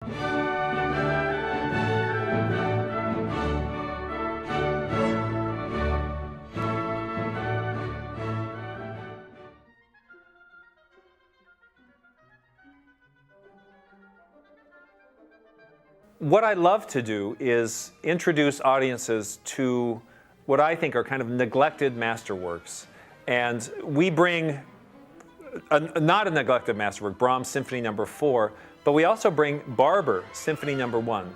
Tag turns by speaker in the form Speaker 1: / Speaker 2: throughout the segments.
Speaker 1: What I love to do is introduce audiences to what I think are kind of neglected masterworks. And we bring not a neglected masterwork, Brahms Symphony No. 4, but we also bring Barber Symphony No. 1.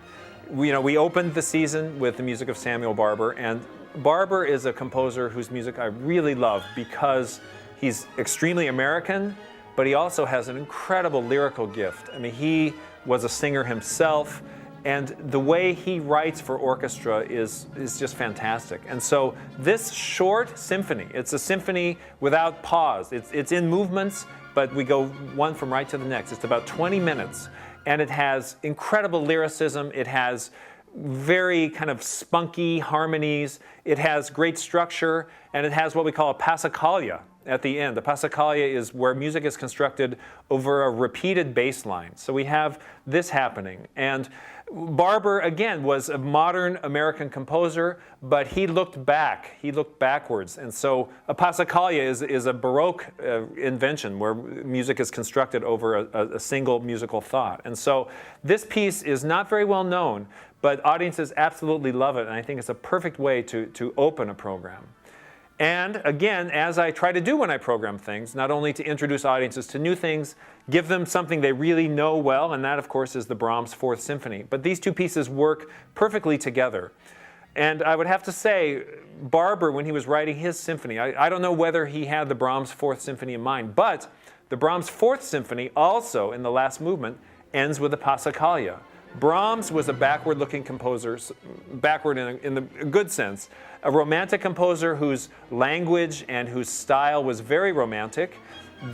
Speaker 1: We opened the season with the music of Samuel Barber, and Barber is a composer whose music I really love because he's extremely American, but he also has an incredible lyrical gift. I mean, he was a singer himself, and the way he writes for orchestra is just fantastic. And so this short symphony, it's a symphony without pause. It's in movements, but we go one from right to the next. It's about 20 minutes, and it has incredible lyricism. It has very kind of spunky harmonies. It has great structure, and it has what we call a passacaglia at the end. The passacaglia is where music is constructed over a repeated bass line. So we have this happening. And Barber, again, was a modern American composer, but he looked back. He looked backwards. And so a passacaglia is a Baroque invention where music is constructed over a single musical thought. And so this piece is not very well known, but audiences absolutely love it. And I think it's a perfect way to open a program. And again, as I try to do when I program things, not only to introduce audiences to new things, give them something they really know well, and that, of course, is the Brahms Fourth Symphony. But these two pieces work perfectly together. And I would have to say, Barber, when he was writing his symphony, I don't know whether he had the Brahms Fourth Symphony in mind, but the Brahms Fourth Symphony also, in the last movement, ends with a passacaglia. Brahms was a backward-looking composer, backward in the good sense, a romantic composer whose language and whose style was very romantic.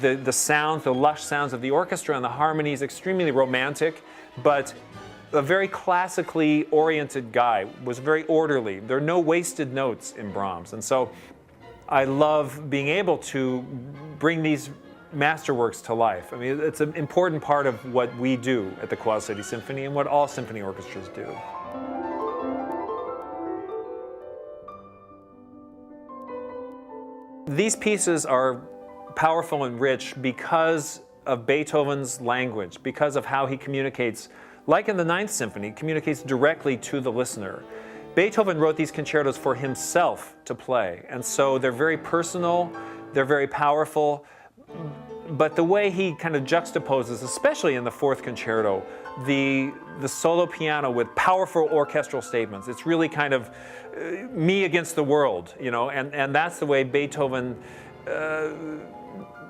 Speaker 1: The sounds, the lush sounds of the orchestra and the harmonies, extremely romantic, but a very classically oriented guy, was very orderly. There are no wasted notes in Brahms. And so I love being able to bring these masterworks to life. I mean, it's an important part of what we do at the Quad City Symphony and what all symphony orchestras do. These pieces are powerful and rich because of Beethoven's language, because of how he communicates, like in the Ninth Symphony, communicates directly to the listener. Beethoven wrote these concertos for himself to play, and so they're very personal, they're very powerful, but the way he kind of juxtaposes, especially in the Fourth Concerto, the solo piano with powerful orchestral statements. It's really kind of me against the world, and that's the way Beethoven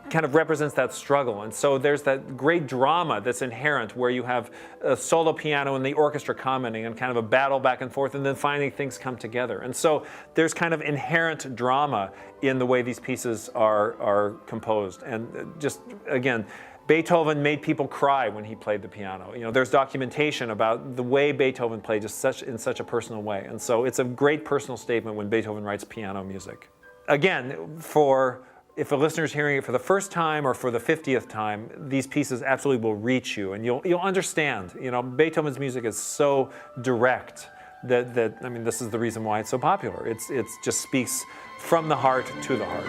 Speaker 1: kind of represents that struggle. And so there's that great drama that's inherent where you have a solo piano and the orchestra commenting and kind of a battle back and forth, and then finally things come together. And so there's kind of inherent drama in the way these pieces are composed. And just, again, Beethoven made people cry when he played the piano. There's documentation about the way Beethoven played in such a personal way. And so it's a great personal statement when Beethoven writes piano music. Again, if a listener's hearing it for the first time or for the 50th time, these pieces absolutely will reach you, and you'll understand. Beethoven's music is so direct that I mean, this is the reason why it's so popular. It just speaks from the heart to the heart.